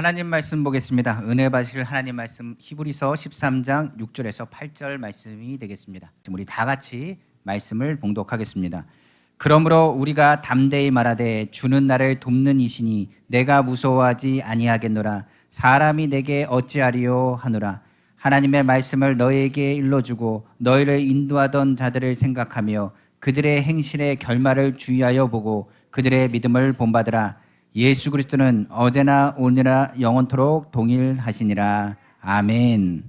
하나님 말씀 보겠습니다. 은혜 받으실 하나님 말씀 히브리서 13장 6절에서 8절 말씀이 되겠습니다. 우리 다 같이 말씀을 봉독하겠습니다. 그러므로 우리가 담대히 말하되 주는 나를 돕는 이시니 내가 무서워하지 아니하겠노라. 사람이 내게 어찌하리요 하노라. 하나님의 말씀을 너희에게 일러주고 너희를 인도하던 자들을 생각하며 그들의 행실의 결말을 주의하여 보고 그들의 믿음을 본받으라. 예수 그리스도는 어제나 오늘나 영원토록 동일하시니라. 아멘.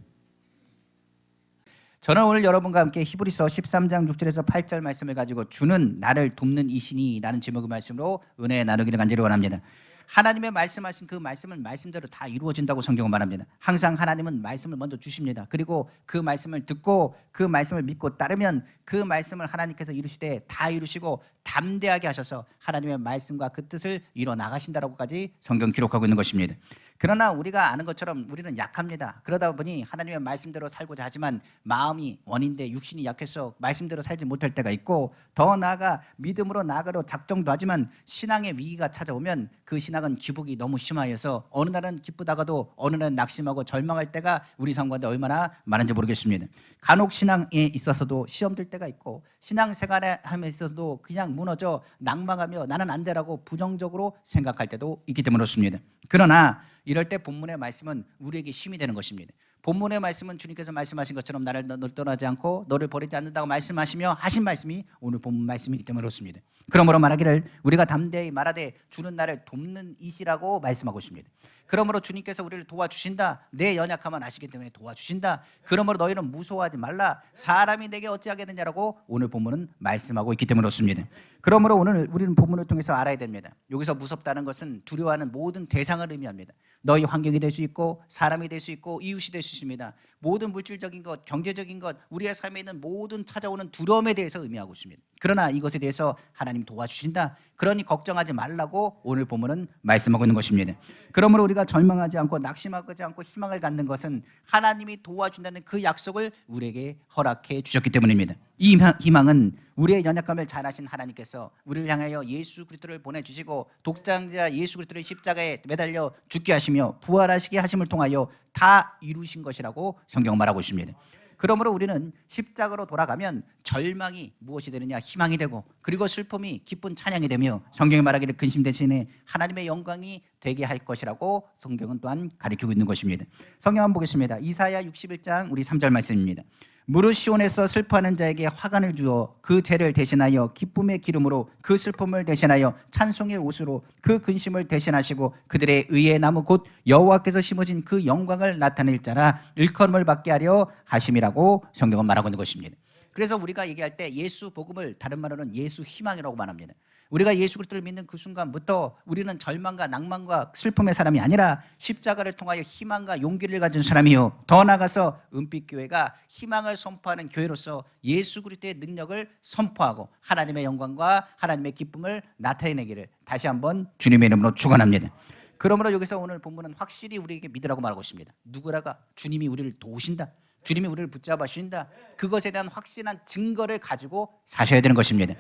저는 오늘 여러분과 함께 히브리서 13장 6절에서 8절 말씀을 가지고 주는 나를 돕는 이시니 라는 제목의 말씀으로 은혜 나누기를 간절히 원합니다. 하나님의 말씀하신 그 말씀은 말씀대로 다 이루어진다고 성경은 말합니다. 항상 하나님은 말씀을 먼저 주십니다. 그리고 그 말씀을 듣고 그 말씀을 믿고 따르면 그 말씀을 하나님께서 이루시되 다 이루시고 담대하게 하셔서 하나님의 말씀과 그 뜻을 이뤄 나가신다라고까지 성경 기록하고 있는 것입니다. 그러나 우리가 아는 것처럼 우리는 약합니다. 그러다 보니 하나님의 말씀대로 살고자 하지만 마음이 원인데 육신이 약해서 말씀대로 살지 못할 때가 있고, 더 나아가 믿음으로 나아가려 작정도 하지만 신앙의 위기가 찾아오면 그 신앙은 기복이 너무 심하여서 어느 날은 기쁘다가도 어느 날은 낙심하고 절망할 때가 우리 삶 가운데 얼마나 많은지 모르겠습니다. 간혹 신앙에 있어서도 시험 들 때가 있고 신앙생활에 하면서도 그냥 무너져 낭망하며 나는 안 되라고 부정적으로 생각할 때도 있기 때문에 그렇습니다. 그러나 이럴 때 본문의 말씀은 우리에게 힘이 되는 것입니다. 본문의 말씀은 주님께서 말씀하신 것처럼 나를 떠나지 않고 너를 버리지 않는다고 말씀하시며 하신 말씀이 오늘 본문 말씀이기 때문에 그렇습니다. 그러므로 말하기를 우리가 담대히 말하되 주는 나를 돕는 이시라고 말씀하고 있습니다. 그러므로 주님께서 우리를 도와주신다. 내 연약함은 아시기 때문에 도와주신다. 그러므로 너희는 무서워하지 말라. 사람이 내게 어찌하겠느냐라고 오늘 본문은 말씀하고 있기 때문에 그렇습니다. 그러므로 오늘 우리는 본문을 통해서 알아야 됩니다. 여기서 무섭다는 것은 두려워하는 모든 대상을 의미합니다. 너희 환경이 될 수 있고 사람이 될 수 있고 이웃이 될 수 있습니다. 모든 물질적인 것, 경제적인 것, 우리의 삶에 있는 모든 찾아오는 두려움에 대해서 의미하고 있습니다. 그러나 이것에 대해서 하나님 도와주신다. 그러니 걱정하지 말라고 오늘 본문은 말씀하고 있는 것입니다. 그러므로 우리가 절망하지 않고 낙심하지 않고 희망을 갖는 것은 하나님이 도와준다는 그 약속을 우리에게 허락해 주셨기 때문입니다. 이 희망은 우리의 연약함을 잘 아신 하나님께서 우리를 향하여 예수 그리스도를 보내주시고 독장자 예수 그리스도를 십자가에 매달려 죽게 하시며 부활하시게 하심을 통하여 다 이루신 것이라고 성경 말하고 있습니다. 그러므로 우리는 십자가로 돌아가면 절망이 무엇이 되느냐? 희망이 되고, 그리고 슬픔이 기쁜 찬양이 되며 성경이 말하기를 근심 대신에 하나님의 영광이 되게 할 것이라고 성경은 또한 가리키고 있는 것입니다. 성경 한번 보겠습니다. 이사야 61장 우리 3절 말씀입니다. 무릇 시온에서 슬퍼하는 자에게 화관을 주어 그 죄를 대신하여 기쁨의 기름으로 그 슬픔을 대신하여 찬송의 옷으로 그 근심을 대신하시고 그들의 의의 나무 곧 여호와께서 심으신 그 영광을 나타낼 자라 일컬음을 받게 하려 하심이라고 성경은 말하고 있는 것입니다. 그래서 우리가 얘기할 때 예수 복음을 다른 말로는 예수 희망이라고 말합니다. 우리가 예수 그리스도를 믿는 그 순간부터 우리는 절망과 낭만과 슬픔의 사람이 아니라 십자가를 통하여 희망과 용기를 가진 사람이요, 더 나아가서 은빛교회가 희망을 선포하는 교회로서 예수 그리스도의 능력을 선포하고 하나님의 영광과 하나님의 기쁨을 나타내기를 다시 한번 주님의 이름으로 축원합니다. 그러므로 여기서 오늘 본문은 확실히 우리에게 믿으라고 말하고 있습니다. 누구라가? 주님이 우리를 도우신다. 주님이 우리를 붙잡아 주신다. 그것에 대한 확실한 증거를 가지고 사셔야 되는 것입니다.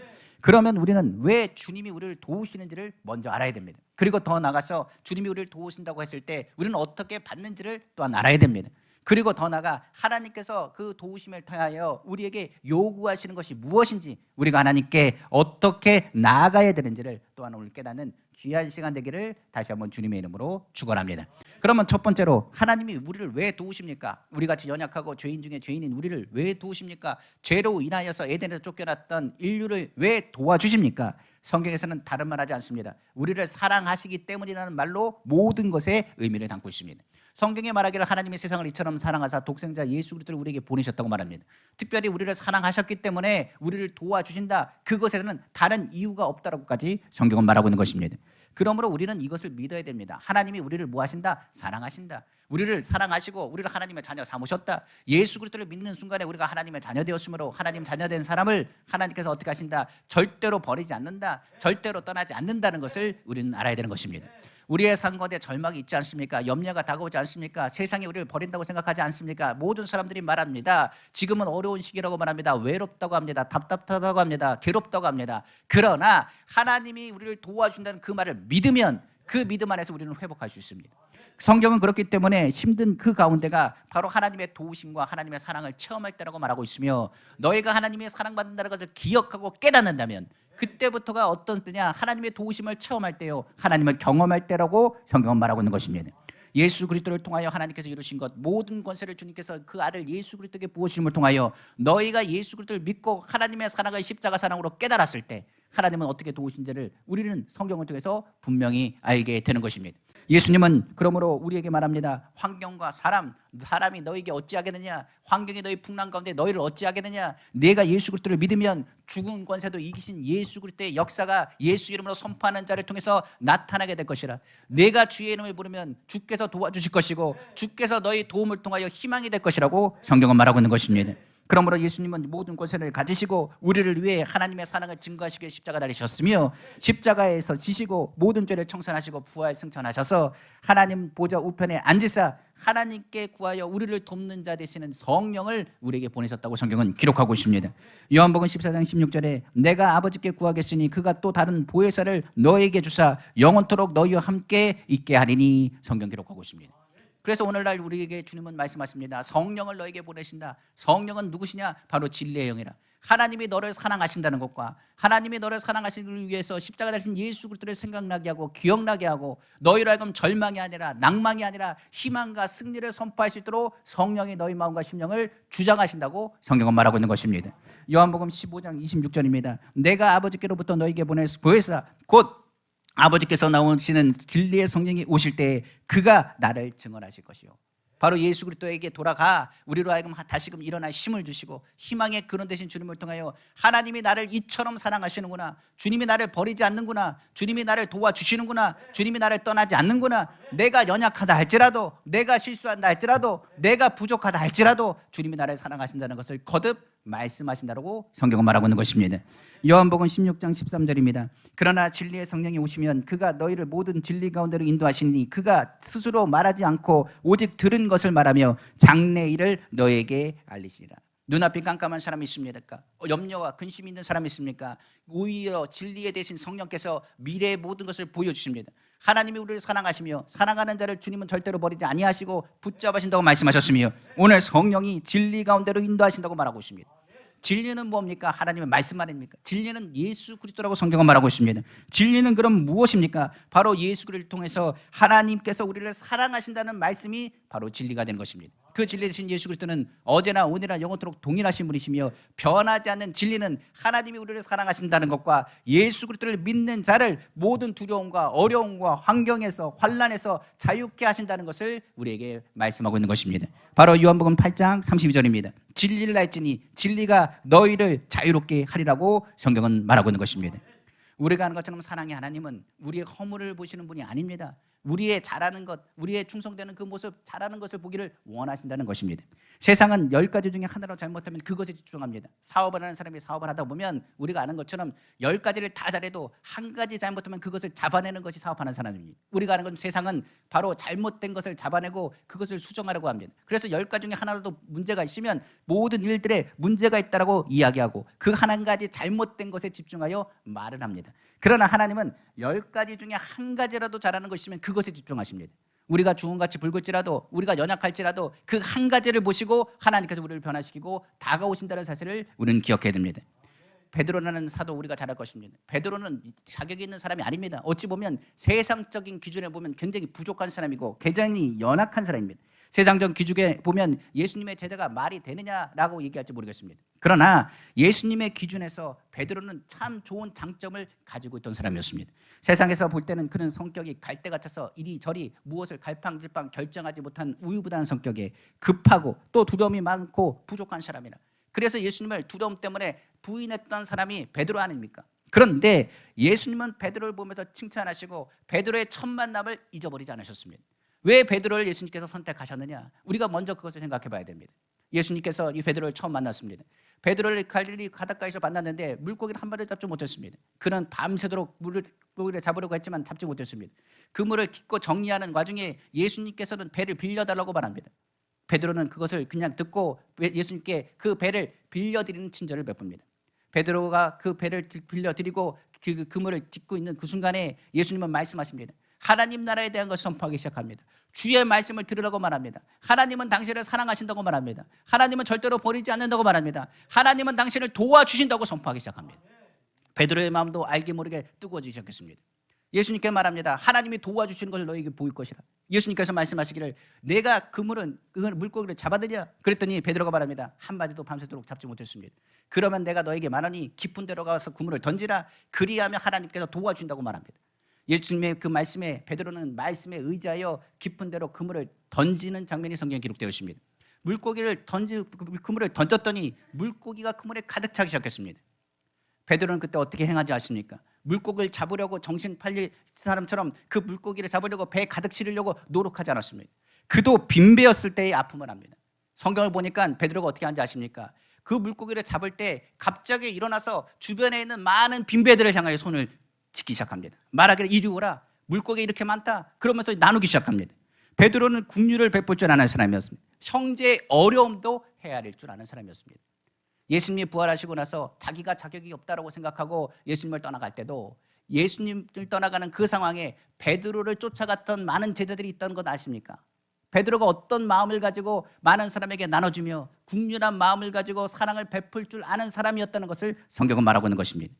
그러면 우리는 왜 주님이 우리를 도우시는지를 먼저 알아야 됩니다. 그리고 더 나아가서 주님이 우리를 도우신다고 했을 때 우리는 어떻게 받는지를 또한 알아야 됩니다. 그리고 더 나아가 하나님께서 그 도우심을 통하여 우리에게 요구하시는 것이 무엇인지, 우리가 하나님께 어떻게 나아가야 되는지를 또한 오늘 깨닫는 귀한 시간 되기를 다시 한번 주님의 이름으로 축원합니다. 그러면 첫 번째로 하나님이 우리를 왜 도우십니까? 우리같이 연약하고 죄인 중에 죄인인 우리를 왜 도우십니까? 죄로 인하여서 에덴에서 쫓겨났던 인류를 왜 도와주십니까? 성경에서는 다른 말 하지 않습니다. 우리를 사랑하시기 때문이라는 말로 모든 것에 의미를 담고 있습니다. 성경에 말하기를 하나님이 세상을 이처럼 사랑하사 독생자 예수 그리스도를 우리에게 보내셨다고 말합니다. 특별히 우리를 사랑하셨기 때문에 우리를 도와주신다. 그것에는 다른 이유가 없다라고까지 성경은 말하고 있는 것입니다. 그러므로 우리는 이것을 믿어야 됩니다. 하나님이 우리를 뭐 하신다? 사랑하신다. 우리를 사랑하시고 우리를 하나님의 자녀 삼으셨다. 예수 그리스도를 믿는 순간에 우리가 하나님의 자녀 되었으므로 하나님 자녀된 사람을 하나님께서 어떻게 하신다? 절대로 버리지 않는다. 절대로 떠나지 않는다는 것을 우리는 알아야 되는 것입니다. 우리의 삶 가운데 절망이 있지 않습니까? 염려가 다가오지 않습니까? 세상이 우리를 버린다고 생각하지 않습니까? 모든 사람들이 말합니다. 지금은 어려운 시기라고 말합니다. 외롭다고 합니다. 답답하다고 합니다. 괴롭다고 합니다. 그러나 하나님이 우리를 도와준다는 그 말을 믿으면 그 믿음 안에서 우리는 회복할 수 있습니다. 성경은 그렇기 때문에 힘든 그 가운데가 바로 하나님의 도우심과 하나님의 사랑을 체험할 때라고 말하고 있으며, 너희가 하나님의 사랑받는다는 것을 기억하고 깨닫는다면 그때부터가 어떤 때냐, 하나님의 도우심을 체험할 때요, 하나님을 경험할 때라고 성경은 말하고 있는 것입니다. 예수 그리스도를 통하여 하나님께서 이루신 것, 모든 권세를 주님께서 그 아들 예수 그리스도에게 부어주심을 통하여 너희가 예수 그리스도를 믿고 하나님의 사랑을 십자가 사랑으로 깨달았을 때 하나님은 어떻게 도우신지를 우리는 성경을 통해서 분명히 알게 되는 것입니다. 예수님은 그러므로 우리에게 말합니다. 환경과 사람이 너희에게 어찌하겠느냐, 환경이 너희 풍랑 가운데 너희를 어찌하겠느냐, 내가 예수 그리스도를 믿으면 죽은 권세도 이기신 예수 그리스도의 역사가 예수 이름으로 선포하는 자를 통해서 나타나게 될 것이라. 내가 주의 이름을 부르면 주께서 도와주실 것이고 주께서 너희 도움을 통하여 희망이 될 것이라고 성경은 말하고 있는 것입니다. 그러므로 예수님은 모든 권세를 가지시고 우리를 위해 하나님의 사랑을 증거하시기 위해 십자가 달리셨으며, 십자가에서 지시고 모든 죄를 청산하시고 부활 승천하셔서 하나님 보좌 우편에 앉으사 하나님께 구하여 우리를 돕는 자 되시는 성령을 우리에게 보내셨다고 성경은 기록하고 있습니다. 요한복음 14장 16절에 내가 아버지께 구하겠으니 그가 또 다른 보혜사를 너에게 주사 영원토록 너희와 함께 있게 하리니, 성경 기록하고 있습니다. 그래서 오늘날 우리에게 주님은 말씀하십니다. 성령을 너에게 보내신다. 성령은 누구시냐? 바로 진리의 영이라. 하나님이 너를 사랑하신다는 것과 하나님이 너를 사랑하시기 위해서 십자가 달리신 예수 그리스도를 생각나게 하고 기억나게 하고 너희로 하여금 절망이 아니라 낭망이 아니라 희망과 승리를 선포할 수 있도록 성령이 너희 마음과 심령을 주장하신다고 성경은 말하고 있는 것입니다. 요한복음 15장 26절입니다. 내가 아버지께로부터 너희에게 보낼 보혜사 곧 아버지께서 나오시는 진리의 성령이 오실 때 그가 나를 증언하실 것이요. 바로 예수 그리스도에게 돌아가 우리로 하여금 다시금 일어날 힘을 주시고 희망의 근원 되신 주님을 통하여 하나님이 나를 이처럼 사랑하시는구나, 주님이 나를 버리지 않는구나, 주님이 나를 도와주시는구나, 주님이 나를 떠나지 않는구나, 내가 연약하다 할지라도, 내가 실수한다 할지라도, 내가 부족하다 할지라도 주님이 나를 사랑하신다는 것을 거듭 말씀하신다고 성경은 말하고 있는 것입니다. 요한복음 16장 13절입니다. 그러나 진리의 성령이 오시면 그가 너희를 모든 진리 가운데로 인도하시니 그가 스스로 말하지 않고 오직 들은 것을 말하며 장래 일을 너에게 알리시리라. 눈앞이 깜깜한 사람이 있습니까? 염려와 근심이 있는 사람이 있습니까? 오히려 진리에 대신 성령께서 미래의 모든 것을 보여주십니다. 하나님이 우리를 사랑하시며 사랑하는 자를 주님은 절대로 버리지 아니하시고 붙잡으신다고 말씀하셨으며 오늘 성령이 진리 가운데로 인도하신다고 말하고 있습니다. 진리는 뭡니까? 하나님의 말씀 아닙니까? 진리는 예수 그리스도라고 성경은 말하고 있습니다. 진리는 그럼 무엇입니까? 바로 예수 그리스도를 통해서 하나님께서 우리를 사랑하신다는 말씀이 바로 진리가 되는 것입니다. 그 진리 되신 예수 그리스도는 어제나 오늘이나 영원토록 동일하신 분이시며 변하지 않는 진리는 하나님이 우리를 사랑하신다는 것과 예수 그리스도를 믿는 자를 모든 두려움과 어려움과 환경에서 환난에서 자유케 하신다는 것을 우리에게 말씀하고 있는 것입니다. 바로 요한복음 8장 32절입니다. 진리를 알지니 진리가 너희를 자유롭게 하리라고 성경은 말하고 있는 것입니다. 우리가 아는 것처럼 사랑의 하나님은 우리의 허물을 보시는 분이 아닙니다. 우리의 잘하는 것, 우리의 충성되는 그 모습, 잘하는 것을 보기를 원하신다는 것입니다. 세상은 10가지 중에 하나로 잘못하면 그것에 집중합니다. 사업을 하는 사람이 사업을 하다 보면 우리가 아는 것처럼 10가지를 다 잘해도 한 가지 잘못하면 그것을 잡아내는 것이 사업하는 사람입니다. 우리가 아는 건 세상은 바로 잘못된 것을 잡아내고 그것을 수정하려고 합니다. 그래서 10가지 중에 하나라도 문제가 있으면 모든 일들에 문제가 있다고 이야기하고 그 한 가지 잘못된 것에 집중하여 말을 합니다. 그러나 하나님은 10가지 중에 한 가지라도 잘하는 것이 있으면 그것에 집중하십니다. 우리가 주홍같이 붉을지라도 우리가 연약할지라도 그 한 가지를 보시고 하나님께서 우리를 변화시키고 다가오신다는 사실을 우리는 기억해야 됩니다. 베드로라는 사도 우리가 잘 알 것입니다. 베드로는 자격이 있는 사람이 아닙니다. 어찌 보면 세상적인 기준에 보면 굉장히 부족한 사람이고 굉장히 연약한 사람입니다. 세상적 기준에 보면 예수님의 제자가 말이 되느냐라고 얘기할지 모르겠습니다. 그러나 예수님의 기준에서 베드로는 참 좋은 장점을 가지고 있던 사람이었습니다. 세상에서 볼 때는 그는 성격이 갈대 같아서 이리저리 무엇을 갈팡질팡 결정하지 못한 우유부단한 성격에 급하고 또 두려움이 많고 부족한 사람이라. 그래서 예수님을 두려움 때문에 부인했던 사람이 베드로 아닙니까? 그런데 예수님은 베드로를 보면서 칭찬하시고 베드로의 첫 만남을 잊어버리지 않으셨습니다. 왜 베드로를 예수님께서 선택하셨느냐? 우리가 먼저 그것을 생각해 봐야 됩니다. 예수님께서 이 베드로를 처음 만났습니다. 베드로를 갈릴리 바닷가에서 만났는데 물고기를 한 마리 잡지 못했습니다. 그는 밤새도록 물고기를 잡으려고 했지만 잡지 못했습니다. 그물을 깃고 정리하는 와중에 예수님께서는 배를 빌려달라고 말합니다. 베드로는 그것을 그냥 듣고 예수님께 그 배를 빌려드리는 친절을 베풉니다. 베드로가 그 배를 빌려드리고 그 그물을 짚고 있는 그 순간에 예수님은 말씀하십니다. 하나님 나라에 대한 것을 선포하기 시작합니다. 주의 말씀을 들으라고 말합니다. 하나님은 당신을 사랑하신다고 말합니다. 하나님은 절대로 버리지 않는다고 말합니다. 하나님은 당신을 도와주신다고 선포하기 시작합니다. 베드로의 마음도 알게 모르게 뜨거워지기 시작했습니다. 예수님께 말합니다. 하나님이 도와주시는 것을 너에게 보일 것이라. 예수님께서 말씀하시기를 내가 그 물고기를 잡아들여. 그랬더니 베드로가 말합니다. 한마디도 밤새도록 잡지 못했습니다. 그러면 내가 너에게 말하니 깊은 데로 가서 그물을 던지라. 그리하면 하나님께서 도와준다고 말합니다. 예수님의 그 말씀에 베드로는 말씀에 의지하여 깊은 데로 그물을 던지는 장면이 성경에 기록되어 있습니다. 그물을 던졌더니 물고기가 그물에 가득 차기 시작했습니다. 베드로는 그때 어떻게 행하지 아십니까? 물고기를 잡으려고 정신 팔릴 사람처럼 그 물고기를 잡으려고 배에 가득 실으려고 노력하지 않았습니다. 그도 빈배였을 때의 아픔을 합니다. 성경을 보니까 베드로가 어떻게 하는지 아십니까? 그 물고기를 잡을 때 갑자기 일어나서 주변에 있는 많은 빈배들을 향하여 손을 짓기 시작합니다. 말하기를 이리 오라. 물고기 이렇게 많다. 그러면서 나누기 시작합니다. 베드로는 긍휼을 베풀 줄 아는 사람이었습니다. 형제의 어려움도 헤아릴 줄 아는 사람이었습니다. 예수님이 부활하시고 나서 자기가 자격이 없다고 생각하고 예수님을 떠나갈 때도 예수님을 떠나가는 그 상황에 베드로를 쫓아갔던 많은 제자들이 있다는 것 아십니까? 베드로가 어떤 마음을 가지고 많은 사람에게 나눠주며 긍휼한 마음을 가지고 사랑을 베풀 줄 아는 사람이었다는 것을 성경은 말하고 있는 것입니다.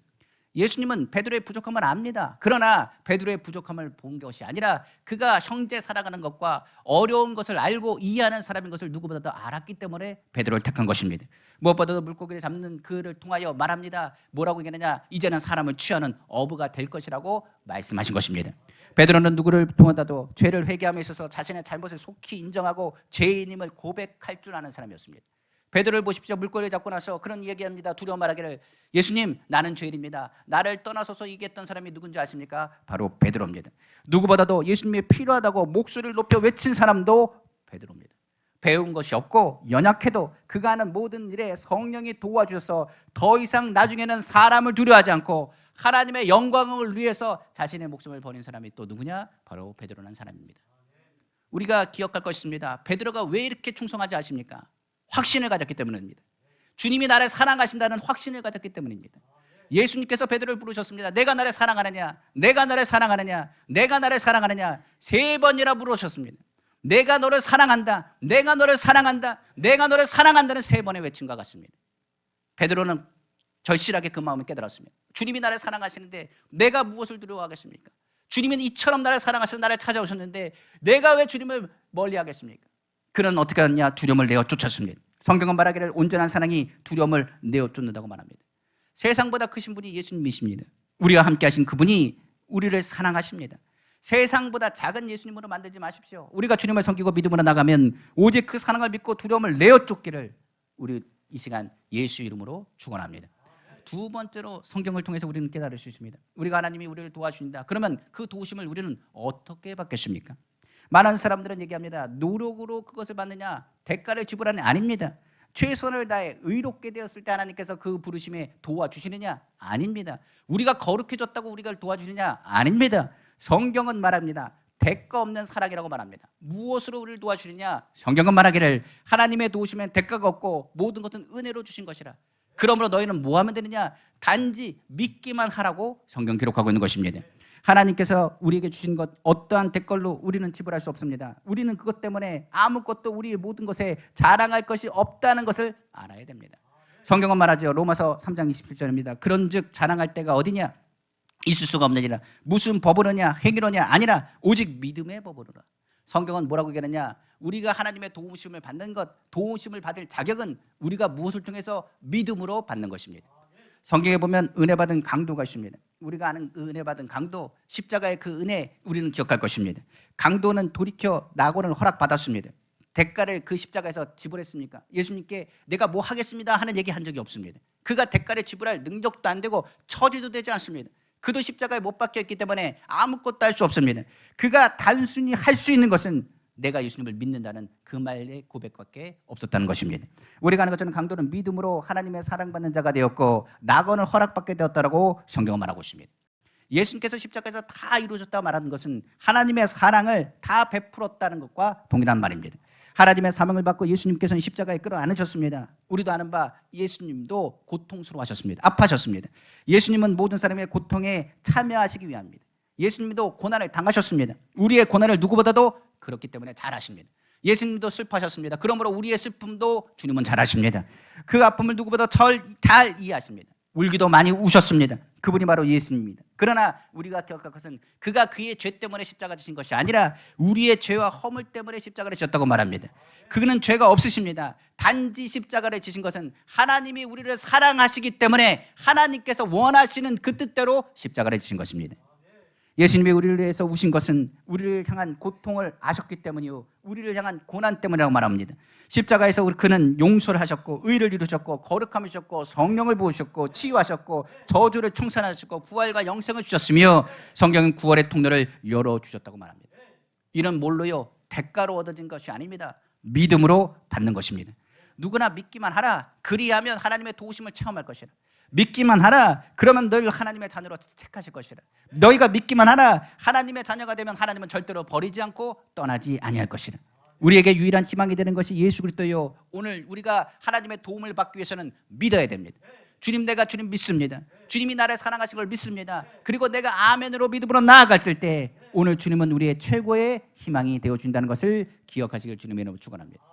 예수님은 베드로의 부족함을 압니다. 그러나 베드로의 부족함을 본 것이 아니라 그가 형제 살아가는 것과 어려운 것을 알고 이해하는 사람인 것을 누구보다도 알았기 때문에 베드로를 택한 것입니다. 무엇보다도 물고기를 잡는 그를 통하여 말합니다. 뭐라고 얘기하느냐? 이제는 사람을 취하는 어부가 될 것이라고 말씀하신 것입니다. 베드로는 누구를 통하다도 죄를 회개함에 있어서 자신의 잘못을 속히 인정하고 죄인임을 고백할 줄 아는 사람이었습니다. 베드로를 보십시오. 물고기를 잡고 나서 그런 얘기합니다. 두려워 말하기를 예수님 나는 죄인입니다. 나를 떠나소서 얘기했던 사람이 누군지 아십니까? 바로 베드로입니다. 누구보다도 예수님이 필요하다고 목소리를 높여 외친 사람도 베드로입니다. 배운 것이 없고 연약해도 그가 하는 모든 일에 성령이 도와주셔서 더 이상 나중에는 사람을 두려워하지 않고 하나님의 영광을 위해서 자신의 목숨을 버린 사람이 또 누구냐? 바로 베드로라는 사람입니다. 우리가 기억할 것입니다. 베드로가 왜 이렇게 충성하지 아십니까? 확신을 가졌기 때문입니다. 주님이 나를 사랑하신다는 확신을 가졌기 때문입니다. 예수님께서 베드로를 부르셨습니다. 내가 나를 사랑하느냐? 내가 나를 사랑하느냐? 내가 나를 사랑하느냐? 3번이나 물으셨습니다. 내가 너를 사랑한다. 내가 너를 사랑한다. 내가 너를 사랑한다는 3번의 외침과 같습니다. 베드로는 절실하게 그 마음을 깨달았습니다. 주님이 나를 사랑하시는데 내가 무엇을 두려워하겠습니까? 주님은 이처럼 나를 사랑하셔서 나를 찾아오셨는데 내가 왜 주님을 멀리하겠습니까? 그는 어떻게 하느냐? 두려움을 내어 쫓았습니다. 성경은 말하기를 온전한 사랑이 두려움을 내어 쫓는다고 말합니다. 세상보다 크신 분이 예수님이십니다. 우리와 함께 하신 그분이 우리를 사랑하십니다. 세상보다 작은 예수님으로 만들지 마십시오. 우리가 주님을 섬기고 믿음으로 나가면 오직 그 사랑을 믿고 두려움을 내어 쫓기를 우리 이 시간 예수 이름으로 축원합니다. 두 번째로 성경을 통해서 우리는 깨달을 수 있습니다. 우리가 하나님이 우리를 도와주신다. 그러면 그 도우심을 우리는 어떻게 받겠습니까? 많은 사람들은 얘기합니다. 노력으로 그것을 받느냐? 대가를 지불하느냐? 아닙니다. 최선을 다해 의롭게 되었을 때 하나님께서 그 부르심에 도와주시느냐? 아닙니다. 우리가 거룩해졌다고 우리가 도와주느냐? 아닙니다. 성경은 말합니다. 대가 없는 사랑이라고 말합니다. 무엇으로 우리를 도와주느냐? 성경은 말하기를 하나님의 도우심엔 대가가 없고 모든 것은 은혜로 주신 것이라. 그러므로 너희는 뭐 하면 되느냐? 단지 믿기만 하라고 성경 기록하고 있는 것입니다. 하나님께서 우리에게 주신 것 어떠한 대걸로 우리는 지불할 수 없습니다. 우리는 그것 때문에 아무것도 우리의 모든 것에 자랑할 것이 없다는 것을 알아야 됩니다. 성경은 말하죠. 로마서 3장 27절입니다. 그런즉 자랑할 때가 어디냐? 있을 수가 없느니라. 무슨 법으로냐? 행위로냐? 아니라 오직 믿음의 법으로라. 성경은 뭐라고 얘기하느냐? 우리가 하나님의 도우심을 받는 것, 도우심을 받을 자격은 우리가 무엇을 통해서 믿음으로 받는 것입니다. 성경에 보면 은혜 받은 강도가 있습니다. 우리가 아는 은혜 받은 강도, 십자가의 그 은혜 우리는 기억할 것입니다. 강도는 돌이켜 낙원을 허락받았습니다. 대가를 그 십자가에서 지불했습니까? 예수님께 내가 뭐 하겠습니다 하는 얘기 한 적이 없습니다. 그가 대가를 지불할 능력도 안 되고 처지도 되지 않습니다. 그도 십자가에 못 박혀있기 때문에 아무것도 할 수 없습니다. 그가 단순히 할 수 있는 것은 내가 예수님을 믿는다는 그 말의 고백밖에 없었다는 것입니다. 우리가 아는 것처럼 강도는 믿음으로 하나님의 사랑받는 자가 되었고 낙원을 허락받게 되었다라고 성경은 말하고 있습니다. 예수님께서 십자가에서 다 이루어졌다고 말하는 것은 하나님의 사랑을 다 베풀었다는 것과 동일한 말입니다. 하나님의 사명을 받고 예수님께서는 십자가에 끌어안으셨습니다. 우리도 아는 바 예수님도 고통스러워하셨습니다. 아파하셨습니다. 예수님은 모든 사람의 고통에 참여하시기 위함입니다. 예수님도 고난을 당하셨습니다. 우리의 고난을 누구보다도 그렇기 때문에 잘 아십니다. 예수님도 슬퍼하셨습니다. 그러므로 우리의 슬픔도 주님은 잘 아십니다. 그 아픔을 누구보다 잘 이해하십니다. 울기도 많이 우셨습니다. 그분이 바로 예수님입니다. 그러나 우리가 기억할 것은 그가 그의 죄 때문에 십자가 지신 것이 아니라 우리의 죄와 허물 때문에 십자가를 지셨다고 말합니다. 그는 죄가 없으십니다. 단지 십자가를 지신 것은 하나님이 우리를 사랑하시기 때문에 하나님께서 원하시는 그 뜻대로 십자가를 지신 것입니다. 예수님이 우리를 위해서 우신 것은 우리를 향한 고통을 아셨기 때문이요, 우리를 향한 고난 때문이라고 말합니다. 십자가에서 그는 용서를 하셨고 의를 이루셨고 거룩함을 주셨고 성령을 부으셨고 치유하셨고 저주를 청산하셨고 부활과 영생을 주셨으며 성경은 구원의 통로를 열어주셨다고 말합니다. 이는 뭘로요? 대가로 얻어진 것이 아닙니다. 믿음으로 받는 것입니다. 누구나 믿기만 하라. 그리하면 하나님의 도우심을 체험할 것이라. 믿기만 하라. 그러면 늘 하나님의 자녀로 택하실 것이라. 너희가 믿기만 하라. 하나님의 자녀가 되면 하나님은 절대로 버리지 않고 떠나지 아니할 것이라. 우리에게 유일한 희망이 되는 것이 예수 그리스도요. 오늘 우리가 하나님의 도움을 받기 위해서는 믿어야 됩니다. 주님, 내가 주님 믿습니다. 주님이 나를 사랑하신 걸 믿습니다. 그리고 내가 아멘으로 믿음으로 나아갔을 때 오늘 주님은 우리의 최고의 희망이 되어준다는 것을 기억하시길 주님의 이름으로 축원합니다.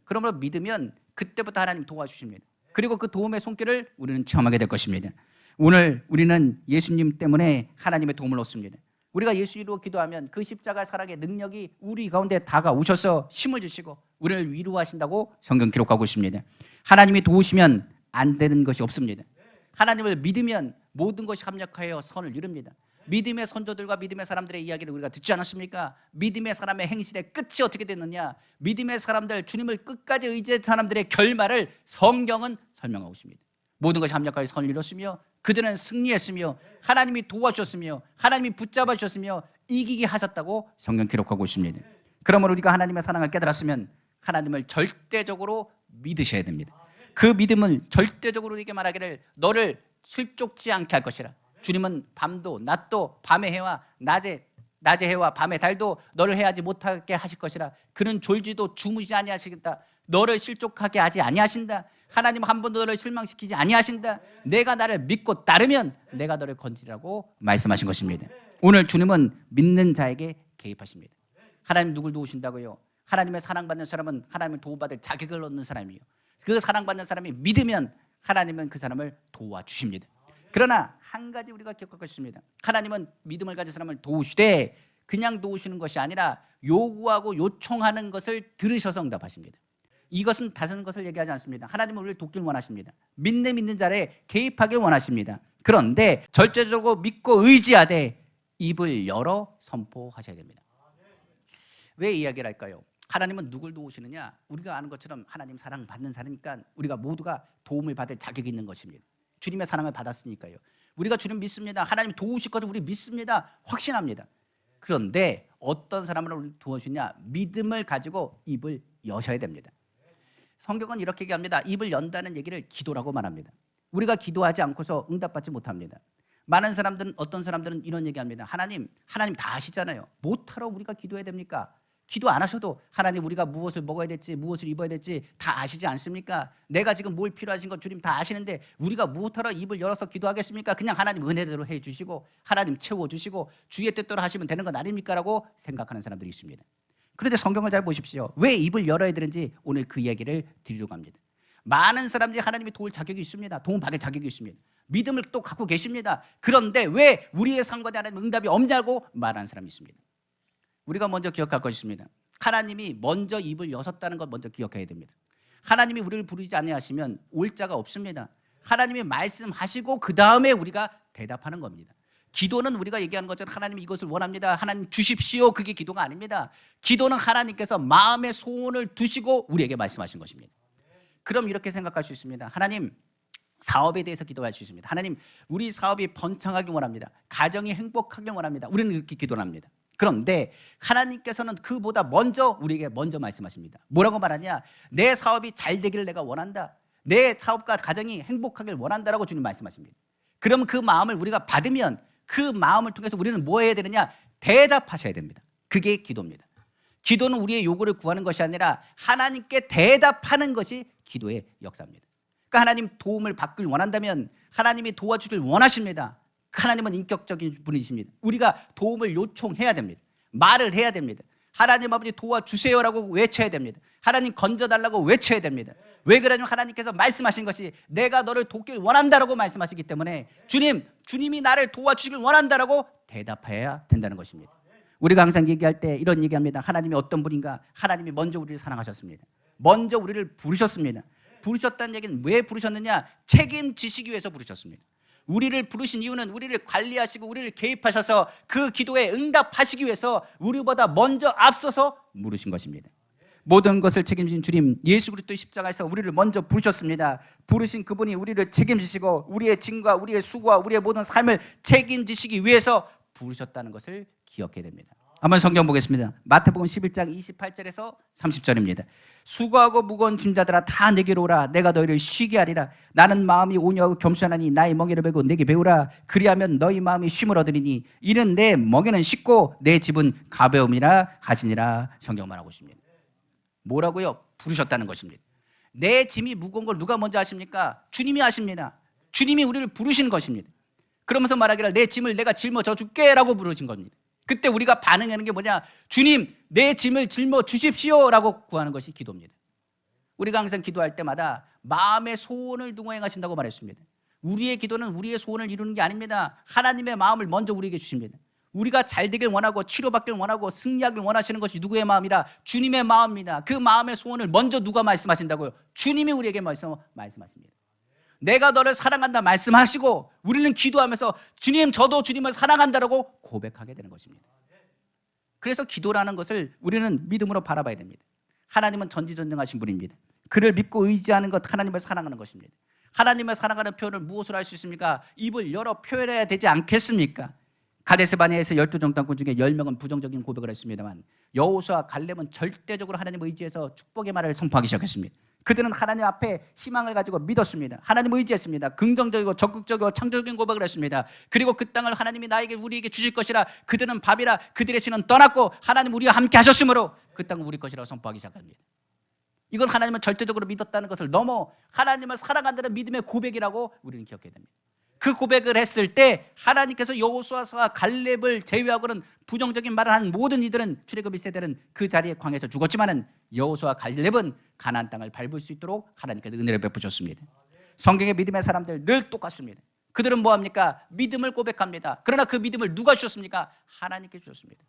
그러므로 믿으면 그때부터 하나님 도와주십니다. 그리고 그 도움의 손길을 우리는 체험하게 될 것입니다. 오늘 우리는 예수님 때문에 하나님의 도움을 얻습니다. 우리가 예수로 기도하면 그 십자가 사랑의 능력이 우리 가운데 다가오셔서 힘을 주시고 우리를 위로하신다고 성경 기록하고 있습니다. 하나님이 도우시면 안 되는 것이 없습니다. 하나님을 믿으면 모든 것이 합력하여 선을 이룹니다. 믿음의 선조들과 믿음의 사람들의 이야기를 우리가 듣지 않았습니까? 믿음의 사람의 행실의 끝이 어떻게 됐느냐? 믿음의 사람들, 주님을 끝까지 의지한 사람들의 결말을 성경은 설명하고 있습니다. 모든 것이 합력하여 선을 이뤘으며 그들은 승리했으며 하나님이 도와주셨으며 하나님이 붙잡아 주셨으며 이기게 하셨다고 성경 기록하고 있습니다. 그러므로 우리가 하나님의 사랑을 깨달았으면 하나님을 절대적으로 믿으셔야 됩니다. 그 믿음은 절대적으로 우리에게 말하기를 너를 실족지 않게 할 것이라. 주님은 밤도 낮도 밤의 해와 낮의 해와 밤의 달도 너를 해하지 못하게 하실 것이라. 그는 졸지도 주무시지 아니하시겠다. 너를 실족하게 하지 아니하신다. 하나님 한 번도 너를 실망시키지 아니하신다. 내가 나를 믿고 따르면 내가 너를 건지라고 말씀하신 것입니다. 오늘 주님은 믿는 자에게 개입하십니다. 하나님 누굴 도우신다고요? 하나님의 사랑받는 사람은 하나님을 도움받을 자격을 얻는 사람이에요. 그 사랑받는 사람이 믿으면 하나님은 그 사람을 도와주십니다. 그러나 한 가지 우리가 기억할 것입니다. 하나님은 믿음을 가진 사람을 도우시되 그냥 도우시는 것이 아니라 요구하고 요청하는 것을 들으셔서 응답하십니다. 이것은 다른 것을 얘기하지 않습니다. 하나님은 우리를 돕길 원하십니다. 믿는 자를 개입하길 원하십니다. 그런데 절대적으로 믿고 의지하되 입을 열어 선포하셔야 됩니다. 왜 이야기를 할까요? 하나님은 누굴 도우시느냐? 우리가 아는 것처럼 하나님 사랑받는 사람이니까 우리가 모두가 도움을 받을 자격이 있는 것입니다. 주님의 사랑을 받았으니까요. 우리가 주님 믿습니다. 하나님 도우실 것을 우리 믿습니다. 확신합니다. 그런데 어떤 사람을 우리 도와주냐? 믿음을 가지고 입을 여셔야 됩니다. 성경은 이렇게 얘기합니다. 입을 연다는 얘기를 기도라고 말합니다. 우리가 기도하지 않고서 응답받지 못합니다. 많은 사람들은, 어떤 사람들은 이런 얘기합니다. 하나님 다 아시잖아요. 못하러 우리가 기도해야 됩니까? 기도 안 하셔도 하나님 우리가 무엇을 먹어야 될지 무엇을 입어야 될지 다 아시지 않습니까? 내가 지금 뭘 필요하신 건 주님 다 아시는데 우리가 무엇하러 입을 열어서 기도하겠습니까? 그냥 하나님 은혜대로 해주시고 하나님 채워주시고 주의 뜻대로 하시면 되는 건 아닙니까? 라고 생각하는 사람들이 있습니다. 그런데 성경을 잘 보십시오. 왜 입을 열어야 되는지 오늘 그 이야기를 드리려고 합니다. 많은 사람들이 하나님이 도울 자격이 있습니다. 도움 받을 자격이 있습니다. 믿음을 또 갖고 계십니다. 그런데 왜 우리의 상관에 하나님 응답이 없냐고 말하는 사람이 있습니다. 우리가 먼저 기억할 것이 있습니다. 하나님이 먼저 입을 여셨다는 것 먼저 기억해야 됩니다. 하나님이 우리를 부르지 아니하시면 올 자가 없습니다. 하나님이 말씀하시고 그 다음에 우리가 대답하는 겁니다. 기도는 우리가 얘기하는 것처럼 하나님이 이것을 원합니다. 하나님 주십시오. 그게 기도가 아닙니다. 기도는 하나님께서 마음의 소원을 두시고 우리에게 말씀하신 것입니다. 그럼 이렇게 생각할 수 있습니다. 하나님 사업에 대해서 기도할 수 있습니다. 하나님 우리 사업이 번창하기 원합니다. 가정이 행복하기 원합니다. 우리는 이렇게 기도를 합니다. 그런데 하나님께서는 그보다 먼저 우리에게 먼저 말씀하십니다. 뭐라고 말하냐? 내 사업이 잘 되기를 내가 원한다. 내 사업과 가정이 행복하길 원한다라고 주님 말씀하십니다. 그럼 그 마음을 우리가 받으면 그 마음을 통해서 우리는 뭐 해야 되느냐? 대답하셔야 됩니다. 그게 기도입니다. 기도는 우리의 요구를 구하는 것이 아니라 하나님께 대답하는 것이 기도의 역사입니다. 그러니까 하나님 도움을 받길 원한다면 하나님이 도와주길 원하십니다. 하나님은 인격적인 분이십니다. 우리가 도움을 요청해야 됩니다. 말을 해야 됩니다. 하나님 아버지 도와주세요라고 외쳐야 됩니다. 하나님 건져달라고 외쳐야 됩니다. 왜 그러냐면 하나님께서 말씀하신 것이 내가 너를 돕길 원한다라고 말씀하시기 때문에 주님이 나를 도와주시길 원한다라고 대답해야 된다는 것입니다. 우리가 항상 얘기할 때 이런 얘기합니다. 하나님이 어떤 분인가? 하나님이 먼저 우리를 사랑하셨습니다. 먼저 우리를 부르셨습니다. 부르셨다는 얘기는 왜 부르셨느냐? 책임지시기 위해서 부르셨습니다. 우리를 부르신 이유는 우리를 관리하시고 우리를 개입하셔서 그 기도에 응답하시기 위해서 우리보다 먼저 앞서서 부르신 것입니다. 모든 것을 책임진 주님 예수 그리스도의 십자가에서 우리를 먼저 부르셨습니다. 부르신 그분이 우리를 책임지시고 우리의 짐과 우리의 수고와 우리의 모든 삶을 책임지시기 위해서 부르셨다는 것을 기억해야 됩니다. 한번 성경 보겠습니다. 마태복음 11장 28절에서 30절입니다. 수고하고 무거운 짐자들아 다 내게로 오라. 내가 너희를 쉬게 하리라. 나는 마음이 온유하고 겸손하니 나의 멍에를 베고 내게 배우라. 그리하면 너희 마음이 쉼을 얻으리니 이는 내 멍에는 쉽고 내 집은 가벼움이라 하시니라. 성경 말하고 있습니다. 뭐라고요? 부르셨다는 것입니다. 내 짐이 무거운 걸 누가 먼저 하십니까? 주님이 하십니다. 주님이 우리를 부르시는 것입니다. 그러면서 말하기를 내 짐을 내가 짊어져 줄게 라고 부르신 겁니다. 그때 우리가 반응하는 게 뭐냐? 주님 내 짐을 짊어 주십시오 라고 구하는 것이 기도입니다. 우리가 항상 기도할 때마다 마음의 소원을 두고 행하신다고 말했습니다. 우리의 기도는 우리의 소원을 이루는 게 아닙니다. 하나님의 마음을 먼저 우리에게 주십니다. 우리가 잘 되길 원하고 치료받길 원하고 승리하길 원하시는 것이 누구의 마음이라? 주님의 마음입니다. 그 마음의 소원을 먼저 누가 말씀하신다고요? 주님이 우리에게 말씀하십니다. 내가 너를 사랑한다 말씀하시고 우리는 기도하면서 주님 저도 주님을 사랑한다라고 고백하게 되는 것입니다. 그래서 기도라는 것을 우리는 믿음으로 바라봐야 됩니다. 하나님은 전지전능하신 분입니다. 그를 믿고 의지하는 것 하나님을 사랑하는 것입니다. 하나님을 사랑하는 표현을 무엇으로 할 수 있습니까? 입을 열어 표현해야 되지 않겠습니까? 가데스바네아에서 12정탐꾼 중에 10명은 부정적인 고백을 했습니다만 여호수아와 갈렙은 절대적으로 하나님을 의지해서 축복의 말을 선포하기 시작했습니다. 그들은 하나님 앞에 희망을 가지고 믿었습니다. 하나님을 의지했습니다. 긍정적이고 적극적이고 창조적인 고백을 했습니다. 그리고 그 땅을 하나님이 우리에게 주실 것이라 그들은 밥이라 그들의 신은 떠났고 하나님 우리와 함께 하셨으므로 그 땅은 우리 것이라고 선포하기 시작합니다. 이건 하나님을 절대적으로 믿었다는 것을 넘어 하나님을 사랑한다는 믿음의 고백이라고 우리는 기억해야 됩니다. 그 고백을 했을 때 하나님께서 여호수아와 갈렙을 제외하고는 부정적인 말을 한 모든 이들은 출애굽 1세대는 그 자리에 광야에서 죽었지만은 여호수아와 갈렙은 가나안 땅을 밟을 수 있도록 하나님께서 은혜를 베푸셨습니다. 성경의 믿음의 사람들 늘 똑같습니다. 그들은 뭐합니까? 믿음을 고백합니다. 그러나 그 믿음을 누가 주셨습니까? 하나님께 주셨습니다.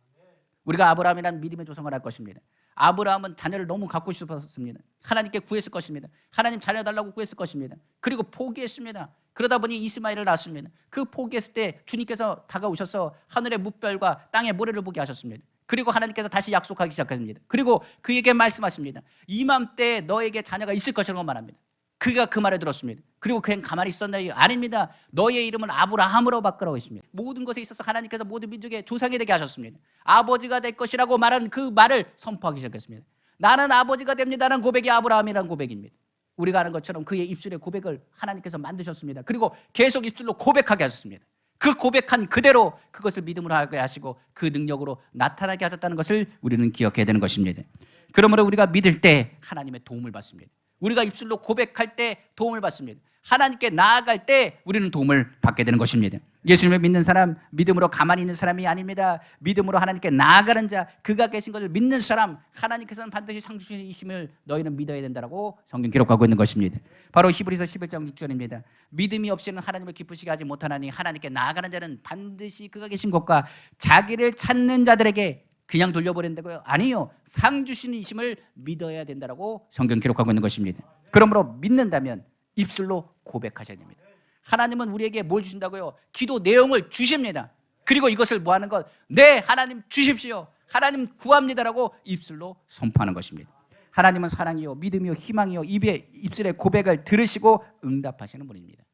우리가 아브라함이라는 믿음의 조상을 할 것입니다. 아브라함은 자녀를 너무 갖고 싶었습니다. 하나님께 구했을 것입니다. 하나님 자녀 달라고 구했을 것입니다. 그리고 포기했습니다. 그러다 보니 이스마엘을 낳았습니다. 그 포기했을 때 주님께서 다가오셔서 하늘의 뭇별과 땅의 모래를 보게 하셨습니다. 그리고 하나님께서 다시 약속하기 시작하십니다. 그리고 그에게 말씀하십니다. 이맘때 너에게 자녀가 있을 것이라고 말합니다. 그가 그 말을 들었습니다. 그리고 그냥 가만히 있었나요? 아닙니다. 너의 이름은 아브라함으로 바꾸라고 했습니다. 모든 것에 있어서 하나님께서 모든 민족의 조상이 되게 하셨습니다. 아버지가 될 것이라고 말한 그 말을 선포하기 시작했습니다. 나는 아버지가 됩니다라는 고백이 아브라함이라는 고백입니다. 우리가 아는 것처럼 그의 입술의 고백을 하나님께서 만드셨습니다. 그리고 계속 입술로 고백하게 하셨습니다. 그 고백한 그대로 그것을 믿음으로 하게 하시고 그 능력으로 나타나게 하셨다는 것을 우리는 기억해야 되는 것입니다. 그러므로 우리가 믿을 때 하나님의 도움을 받습니다. 우리가 입술로 고백할 때 도움을 받습니다. 하나님께 나아갈 때 우리는 도움을 받게 되는 것입니다. 예수님을 믿는 사람, 믿음으로 가만히 있는 사람이 아닙니다. 믿음으로 하나님께 나아가는 자, 그가 계신 것을 믿는 사람, 하나님께서는 반드시 상 주심을 너희는 믿어야 된다고 성경 기록하고 있는 것입니다. 바로 히브리서 11장 6절입니다. 믿음이 없이는 하나님을 기쁘시게 하지 못하나니 하나님께 나아가는 자는 반드시 그가 계신 것과 자기를 찾는 자들에게 그냥 돌려버린다고요? 아니요. 상 주시는 이심을 믿어야 된다고 성경 기록하고 있는 것입니다. 그러므로 믿는다면 입술로 고백하셔야 됩니다. 하나님은 우리에게 뭘 주신다고요? 기도 내용을 주십니다. 그리고 이것을 뭐 하는 것? 네, 하나님 주십시오. 하나님 구합니다라고 입술로 선포하는 것입니다. 하나님은 사랑이요, 믿음이요, 희망이요, 입술의 고백을 들으시고 응답하시는 분입니다.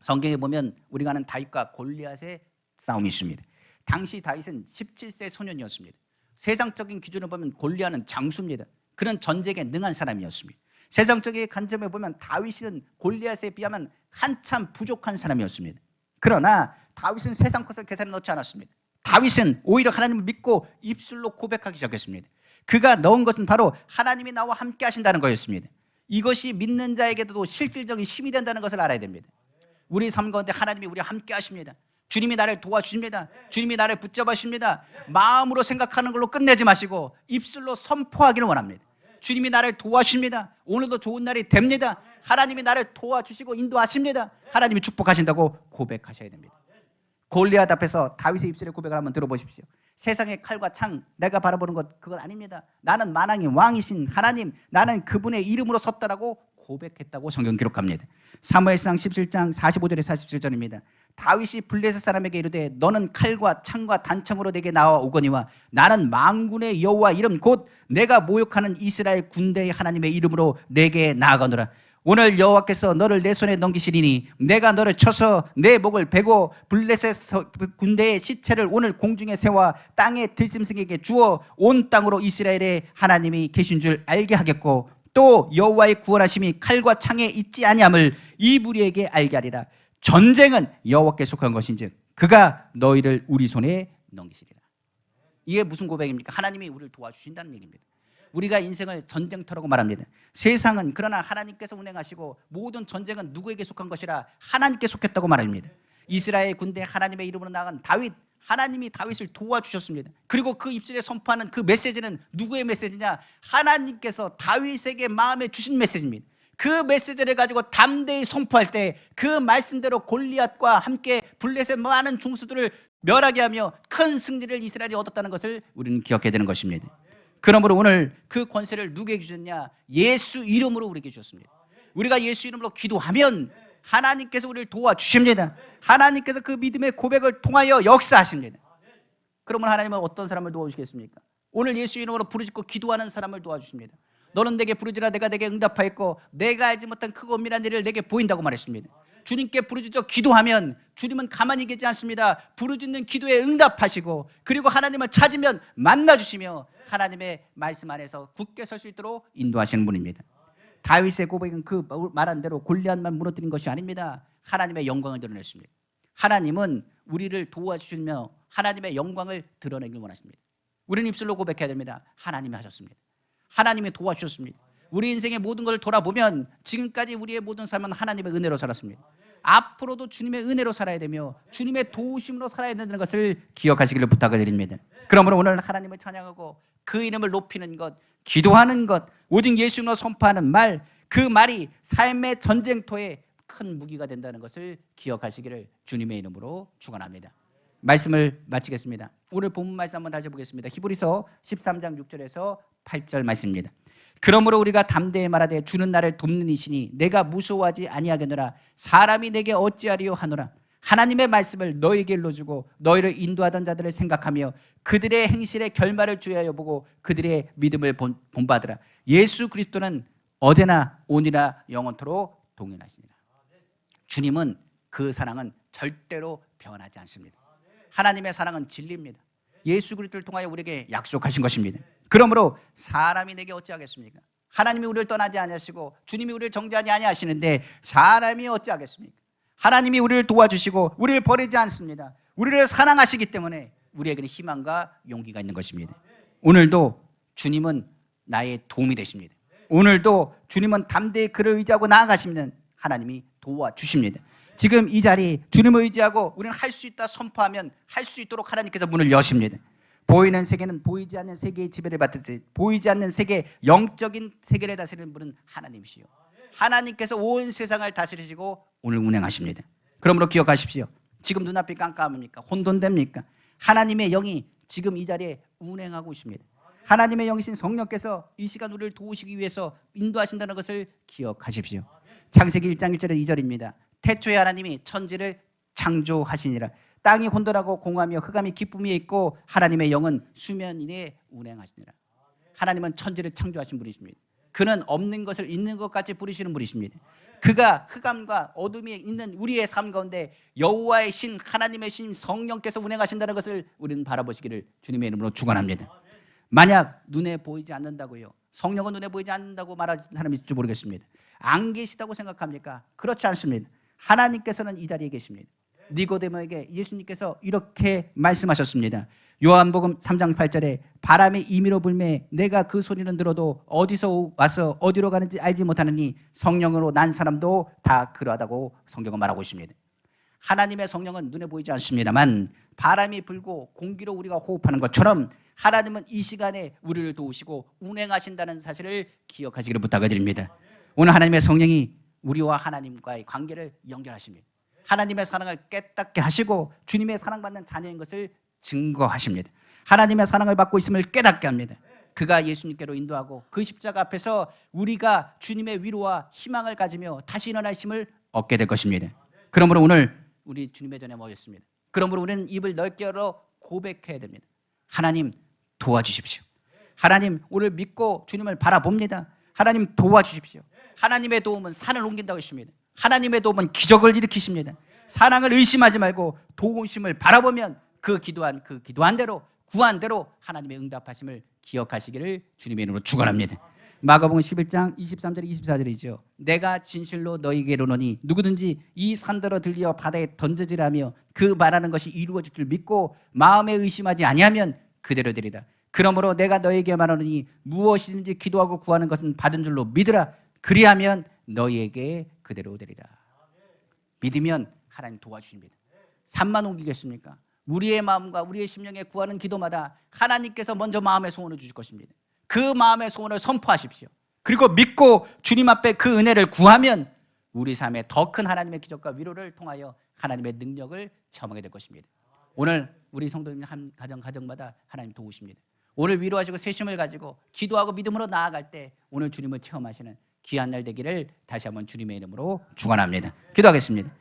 성경에 보면 우리가 아는 다윗과 골리앗의 싸움이 있습니다. 당시 다윗은 17세 소년이었습니다. 세상적인 기준으로 보면 골리앗은 장수입니다. 그는 전쟁에 능한 사람이었습니다. 세상적인 관점에 보면 다윗은 골리앗에 비하면 한참 부족한 사람이었습니다. 그러나 다윗은 세상 것을 계산에 넣지 않았습니다. 다윗은 오히려 하나님을 믿고 입술로 고백하기 시작했습니다. 그가 넣은 것은 바로 하나님이 나와 함께 하신다는 거였습니다. 이것이 믿는 자에게도 실질적인 힘이 된다는 것을 알아야 됩니다. 우리 삶 가운데 하나님이 우리와 함께 하십니다. 주님이 나를 도와주십니다. 주님이 나를 붙잡아 주십니다. 마음으로 생각하는 걸로 끝내지 마시고 입술로 선포하기를 원합니다. 주님이 나를 도와주십니다. 오늘도 좋은 날이 됩니다. 하나님이 나를 도와주시고 인도하십니다. 하나님이 축복하신다고 고백하셔야 됩니다. 골리앗 앞에서 다윗의 입술의 고백을 한번 들어보십시오. 세상의 칼과 창 내가 바라보는 것 그건 아닙니다. 나는 만왕의 왕이신 하나님, 나는 그분의 이름으로 섰다라고 고백했다고 성경 기록합니다. 사무엘상 17장 45절에 47절입니다. 다윗이 블레셋 사람에게 이르되 너는 칼과 창과 단창으로 내게 나와오거니와 나는 만군의 여호와 이름 곧 내가 모욕하는 이스라엘 군대의 하나님의 이름으로 내게 나아가노라. 오늘 여호와께서 너를 내 손에 넘기시리니 내가 너를 쳐서 내 목을 베고 블레셋 군대의 시체를 오늘 공중에 세워 땅의 들짐승에게 주어 온 땅으로 이스라엘의 하나님이 계신 줄 알게 하겠고 또 여호와의 구원하심이 칼과 창에 있지 아니함을 이 무리에게 알게 하리라. 전쟁은 여호와께 속한 것인즉 그가 너희를 우리 손에 넘기시리라. 이게 무슨 고백입니까? 하나님이 우리를 도와주신다는 얘기입니다. 우리가 인생을 전쟁터라고 말합니다. 세상은 그러나 하나님께서 운행하시고 모든 전쟁은 누구에게 속한 것이라 하나님께 속했다고 말합니다. 이스라엘 군대 하나님의 이름으로 나간 다윗, 하나님이 다윗을 도와주셨습니다. 그리고 그 입술에 선포하는 그 메시지는 누구의 메시지냐? 하나님께서 다윗에게 마음에 주신 메시지입니다. 그 메시지를 가지고 담대히 선포할 때 그 말씀대로 골리앗과 함께 블레셋 많은 중수들을 멸하게 하며 큰 승리를 이스라엘이 얻었다는 것을 우리는 기억해야 되는 것입니다. 그러므로 오늘 그 권세를 누구에게 주셨냐? 예수 이름으로 우리에게 주셨습니다. 우리가 예수 이름으로 기도하면 하나님께서 우리를 도와주십니다. 하나님께서 그 믿음의 고백을 통하여 역사하십니다. 그러면 하나님은 어떤 사람을 도와주시겠습니까? 오늘 예수 이름으로 부르짖고 기도하는 사람을 도와주십니다. 너는 내게 부르짖으라 내가 내게 응답하였고 내가 알지 못한 크고 엄밀한 일을 내게 보인다고 말했습니다. 주님께 부르짖어 기도하면 주님은 가만히 계지 않습니다. 부르짖는 기도에 응답하시고 그리고 하나님을 찾으면 만나주시며 하나님의 말씀 안에서 굳게 설 수 있도록 인도하시는 분입니다. 다윗의 고백은 그 말한 대로 골리앗만 무너뜨린 것이 아닙니다. 하나님의 영광을 드러냈습니다. 하나님은 우리를 도와주시며 하나님의 영광을 드러내길 원하십니다. 우리는 입술로 고백해야 됩니다. 하나님이 하셨습니다. 하나님이 도와주셨습니다. 우리 인생의 모든 것을 돌아보면 지금까지 우리의 모든 삶은 하나님의 은혜로 살았습니다. 앞으로도 주님의 은혜로 살아야 되며 주님의 도우심으로 살아야 된다는 것을 기억하시기를 부탁을 드립니다. 그러므로 오늘 하나님을 찬양하고 그 이름을 높이는 것, 기도하는 것, 오직 예수님으로 선포하는 말, 그 말이 삶의 전쟁터에 큰 무기가 된다는 것을 기억하시기를 주님의 이름으로 축원합니다. 말씀을 마치겠습니다. 오늘 본문 말씀 한번 다시 보겠습니다. 히브리서 13장 6절에서 8절 말씀입니다. 그러므로 우리가 담대히 말하되 주는 나를 돕는 이시니 내가 무서워하지 아니하겠노라. 사람이 내게 어찌하리요 하노라. 하나님의 말씀을 너희에게 일러주고 너희를 인도하던 자들을 생각하며 그들의 행실의 결말을 주의하여 보고 그들의 믿음을 본받으라. 예수 그리스도는 어제나 오늘이나 영원토록 동일하시니라. 주님은 그 사랑은 절대로 변하지 않습니다. 하나님의 사랑은 진리입니다. 예수 그리스도를 통하여 우리에게 약속하신 것입니다. 그러므로 사람이 내게 어찌하겠습니까? 하나님이 우리를 떠나지 아니하시고 주님이 우리를 정죄하지 아니하시는데 사람이 어찌하겠습니까? 하나님이 우리를 도와주시고 우리를 버리지 않습니다. 우리를 사랑하시기 때문에 우리에게는 희망과 용기가 있는 것입니다. 오늘도 주님은 나의 도움이 되십니다. 오늘도 주님은 담대히 그를 의지하고 나아가시면 하나님이 도와주십니다. 지금 이 자리 주님을 의지하고 우리는 할 수 있다 선포하면 할 수 있도록 하나님께서 문을 여십니다. 보이는 세계는 보이지 않는 세계의 지배를 받듯이 보이지 않는 세계, 영적인 세계를 다스리는 분은 하나님이시요. 하나님께서 온 세상을 다스리시고 오늘 운행하십니다. 그러므로 기억하십시오. 지금 눈앞이 깜깜합니까? 혼돈됩니까? 하나님의 영이 지금 이 자리에 운행하고 있습니다. 하나님의 영이신 성령께서 이 시간 우리를 도우시기 위해서 인도하신다는 것을 기억하십시오. 창세기 1장 1절에 2절입니다. 태초에 하나님이 천지를 창조하시니라. 땅이 혼돈하고 공허하며 흑암이 기쁨이 있고 하나님의 영은 수면 위에 운행하시니라. 하나님은 천지를 창조하신 분이십니다. 그는 없는 것을 있는 것 같이 부르시는 분이십니다. 그가 흑암과 어둠이 있는 우리의 삶 가운데 여호와의 신, 하나님의 신 성령께서 운행하신다는 것을 우리는 바라보시기를 주님의 이름으로 축원합니다. 만약 눈에 보이지 않는다고요, 성령은 눈에 보이지 않는다고 말하는 사람이 있을지 모르겠습니다. 안 계시다고 생각합니까? 그렇지 않습니다. 하나님께서는 이 자리에 계십니다. 니고데모에게 예수님께서 이렇게 말씀하셨습니다. 요한복음 3장 8절에 바람이 임의로 불매 내가 그 소리는 들어도 어디서 와서 어디로 가는지 알지 못하느니 성령으로 난 사람도 다 그러하다고 성경은 말하고 있습니다. 하나님의 성령은 눈에 보이지 않습니다만 바람이 불고 공기로 우리가 호흡하는 것처럼 하나님은 이 시간에 우리를 도우시고 운행하신다는 사실을 기억하시기를 부탁드립니다. 오늘 하나님의 성령이 우리와 하나님과의 관계를 연결하십니다. 하나님의 사랑을 깨닫게 하시고 주님의 사랑받는 자녀인 것을 증거하십니다. 하나님의 사랑을 받고 있음을 깨닫게 합니다. 그가 예수님께로 인도하고 그 십자가 앞에서 우리가 주님의 위로와 희망을 가지며 다시 일어날 힘을 얻게 될 것입니다. 그러므로 오늘 우리 주님의 전에 모였습니다. 그러므로 우리는 입을 넓게 열어 고백해야 됩니다. 하나님 도와주십시오. 하나님 오늘 믿고 주님을 바라봅니다. 하나님 도와주십시오. 하나님의 도움은 산을 옮긴다고 했습니다. 하나님의 도움은 기적을 일으키십니다. 사랑을 의심하지 말고 도우심을 바라보면 그 기도한 대로 구한 대로 하나님의 응답하심을 기억하시기를 주님의 이름으로 축원합니다. 마가복음 11장 23절 24절이죠. 내가 진실로 너희에게 이르노니 누구든지 이 산더러 들려 바다에 던져지라며 그 말하는 것이 이루어질 줄 믿고 마음에 의심하지 아니하면 그대로 되리라. 그러므로 내가 너희에게 말하노니 무엇이든지 기도하고 구하는 것은 받은 줄로 믿으라. 그리하면 너희에게 그대로 되리라. 믿으면 하나님 도와주십니다. 산만 옮기겠습니까? 우리의 마음과 우리의 심령에 구하는 기도마다 하나님께서 먼저 마음의 소원을 주실 것입니다. 그 마음의 소원을 선포하십시오. 그리고 믿고 주님 앞에 그 은혜를 구하면 우리 삶에 더 큰 하나님의 기적과 위로를 통하여 하나님의 능력을 체험하게 될 것입니다. 오늘 우리 성도님 한 가정마다 하나님 도우십니다. 오늘 위로하시고 세심을 가지고 기도하고 믿음으로 나아갈 때 오늘 주님을 체험하시는 귀한 날 되기를 다시 한번 주님의 이름으로 축원합니다. 기도하겠습니다.